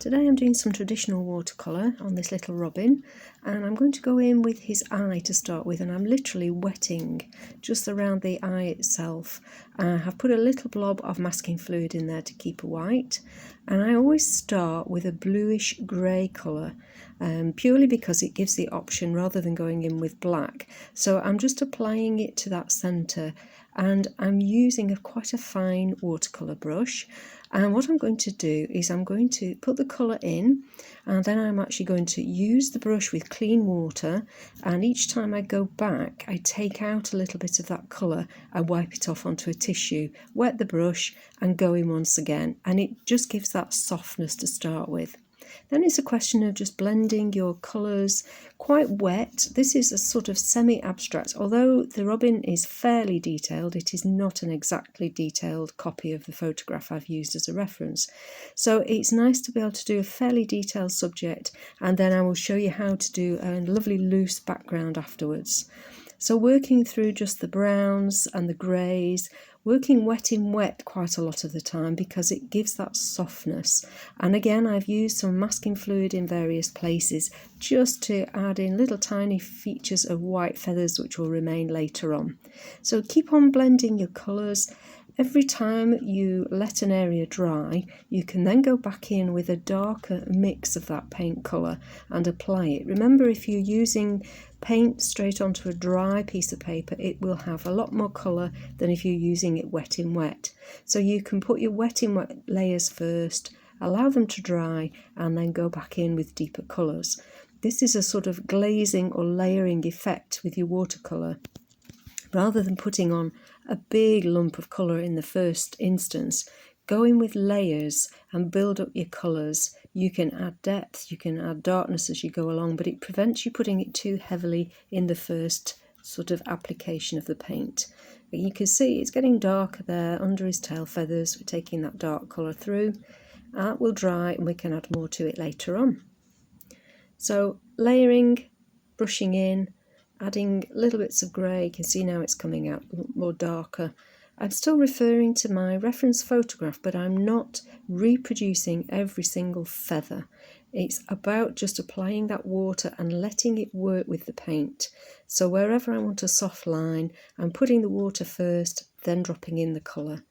Today I'm doing some traditional watercolour on this little robin, and I'm going to go in with his eye to start with, and I'm literally wetting just around the eye itself. I have put a little blob of masking fluid in there to keep it white, and I always start with a bluish grey colour, purely because it gives the option rather than going in with black. So I'm just applying it to that centre, and I'm using quite a fine watercolour brush. And what I'm going to do is I'm going to put the colour in, and then I'm actually going to use the brush with clean water, and each time I go back I take out a little bit of that colour, I wipe it off onto a tissue, wet the brush and go in once again, and it just gives that softness to start with. Then it's a question of just blending your colours quite wet. This is a sort of semi-abstract. Although the robin is fairly detailed, it is not an exactly detailed copy of the photograph I've used as a reference. So it's nice to be able to do a fairly detailed subject, and then I will show you how to do a lovely loose background afterwards. So working through just the browns and the greys, working wet in wet quite a lot of the time because it gives that softness. And again, I've used some masking fluid in various places just to add in little tiny features of white feathers which will remain later on. So keep on blending your colours. Every time you let an area dry, you can then go back in with a darker mix of that paint colour and apply it. Remember, if you're using paint straight onto a dry piece of paper, it will have a lot more colour than if you're using it wet in wet. So you can put your wet in wet layers first, allow them to dry, and then go back in with deeper colours. This is a sort of glazing or layering effect with your watercolour. Rather than putting on a big lump of colour in the first instance, go in with layers and build up your colours. You can add depth, you can add darkness as you go along, but it prevents you putting it too heavily in the first sort of application of the paint. But you can see it's getting darker there under his tail feathers. We're taking that dark colour through. That will dry and we can add more to it later on. So layering, brushing in, adding little bits of grey. You can see now it's coming out more darker. I'm still referring to my reference photograph, but I'm not reproducing every single feather. It's about just applying that water and letting it work with the paint. So wherever I want a soft line, I'm putting the water first, then dropping in the colour.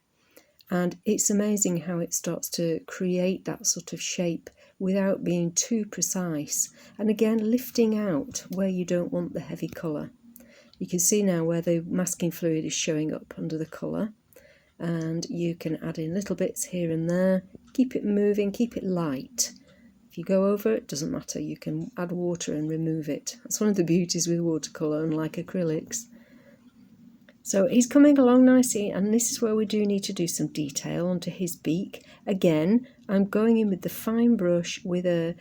And it's amazing how it starts to create that sort of shape without being too precise. And again, lifting out where you don't want the heavy colour. You can see now where the masking fluid is showing up under the colour, and you can add in little bits here and there. Keep it moving, keep it light. If you go over it, doesn't matter, you can add water and remove it. That's one of the beauties with watercolour, unlike acrylics. So he's coming along nicely, and this is where we do need to do some detail onto his beak. Again, I'm going in with the fine brush with a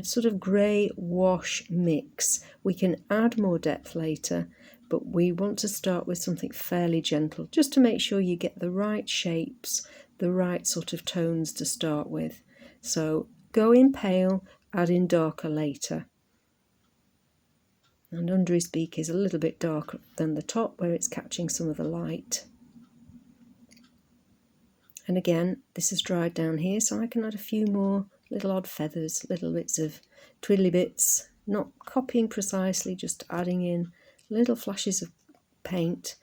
sort of grey wash mix. We can add more depth later, but we want to start with something fairly gentle, just to make sure you get the right shapes, the right sort of tones to start with. So go in pale, add in darker later. And under his beak is a little bit darker than the top where it's catching some of the light. And again, this has dried down here, so I can add a few more little odd feathers, little bits of twiddly bits, not copying precisely, just adding in little flashes of paint.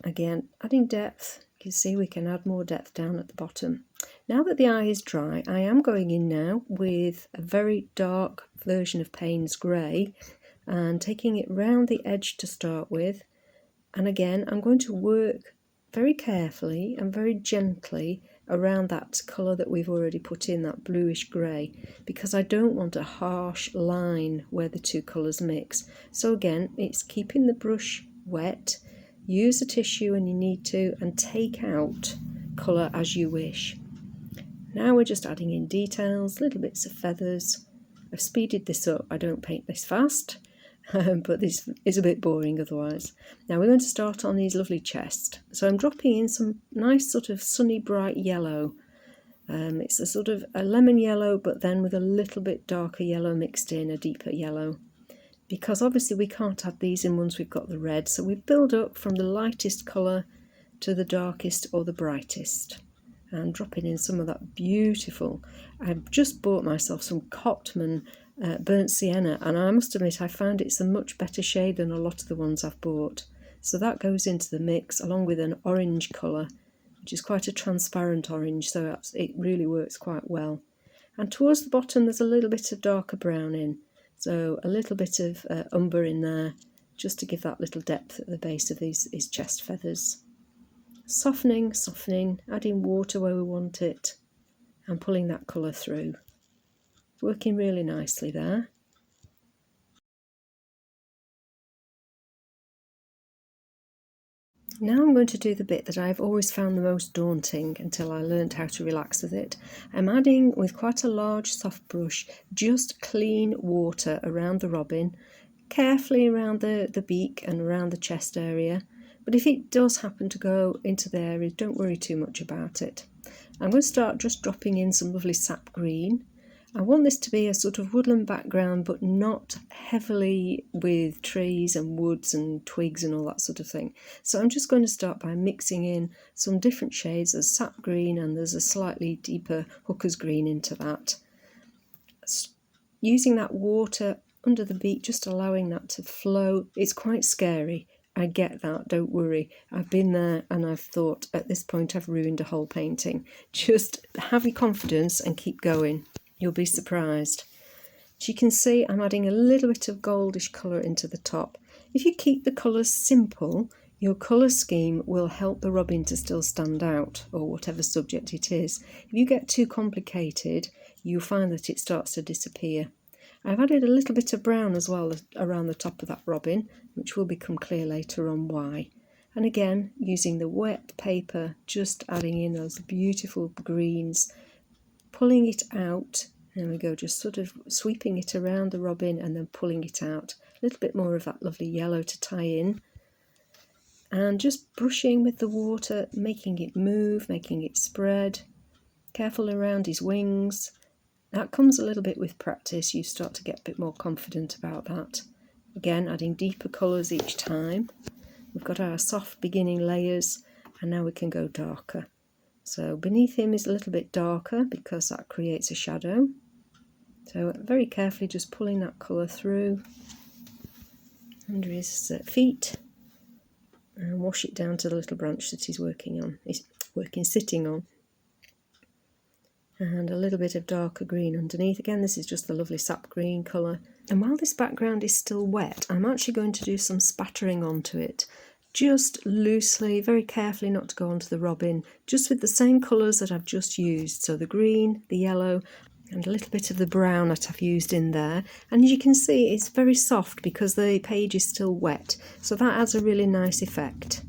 Again, adding depth. You can see we can add more depth down at the bottom. Now that the eye is dry, I am going in now with a very dark version of Payne's grey and taking it round the edge to start with. And again, I'm going to work very carefully and very gently around that colour that we've already put in, that bluish grey, because I don't want a harsh line where the two colours mix. So again, it's keeping the brush wet. Use a tissue when you need to, and take out colour as you wish. Now we're just adding in details, little bits of feathers. I've speeded this up, I don't paint this fast, but this is a bit boring otherwise. Now we're going to start on his lovely chest. So I'm dropping in some nice sort of sunny bright yellow. It's a sort of a lemon yellow, but then with a little bit darker yellow mixed in, a deeper yellow. Because obviously we can't add these in once we've got the red, so we build up from the lightest colour to the darkest or the brightest. and dropping in some of that beautiful. I've just bought myself some Cotman burnt sienna, and I must admit I found it's a much better shade than a lot of the ones I've bought. So that goes into the mix along with an orange colour, which is quite a transparent orange, so it really works quite well. And towards the bottom there's a little bit of darker brown in, so a little bit of umber in there, just to give that little depth at the base of his chest feathers. Softening, adding water where we want it, and pulling that colour through. Working really nicely there. Now I'm going to do the bit that I've always found the most daunting until I learned how to relax with it. I'm adding, with quite a large soft brush, just clean water around the robin, carefully around the beak and around the chest area. But if it does happen to go into the area, don't worry too much about it. I'm going to start just dropping in some lovely sap green. I want this to be a sort of woodland background, but not heavily with trees and woods and twigs and all that sort of thing. So I'm just going to start by mixing in some different shades. There's sap green and there's a slightly deeper hooker's green into that. Using that water under the beak, just allowing that to flow. It's quite scary. I get that, don't worry. I've been there and I've thought at this point I've ruined a whole painting. Just have your confidence and keep going. You'll be surprised. As you can see, I'm adding a little bit of goldish colour into the top. If you keep the colours simple, your colour scheme will help the robin to still stand out, or whatever subject it is. If you get too complicated, you'll find that it starts to disappear. I've added a little bit of brown as well around the top of that robin, which will become clear later on why. And again, using the wet paper, just adding in those beautiful greens, pulling it out. There we go, just sort of sweeping it around the robin and then pulling it out. A little bit more of that lovely yellow to tie in. And just brushing with the water, making it move, making it spread. Careful around his wings. That comes a little bit with practice. You start to get a bit more confident about that. Again, adding deeper colours each time. We've got our soft beginning layers, and now we can go darker. So beneath him is a little bit darker because that creates a shadow. So very carefully just pulling that colour through under his feet and wash it down to the little branch that he's sitting on. And a little bit of darker green underneath. Again, this is just the lovely sap green colour. And while this background is still wet, I'm actually going to do some spattering onto it. Just loosely, very carefully, not to go onto the robin, just with the same colours that I've just used. So the green, the yellow, and a little bit of the brown that I've used in there. And as you can see, it's very soft because the page is still wet. So that adds a really nice effect.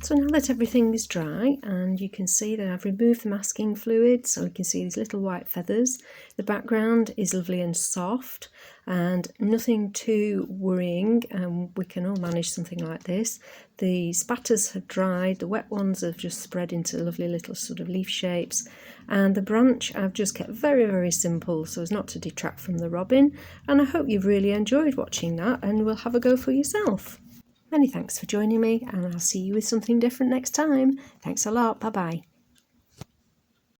So now that everything is dry, and you can see that I've removed the masking fluid, so you can see these little white feathers. The background is lovely and soft and nothing too worrying, and we can all manage something like this. The spatters have dried, the wet ones have just spread into lovely little sort of leaf shapes, and the branch I've just kept very, very simple so as not to detract from the robin. And I hope you've really enjoyed watching that and will have a go for yourself. Many thanks for joining me, and I'll see you with something different next time. Thanks a lot. Bye bye.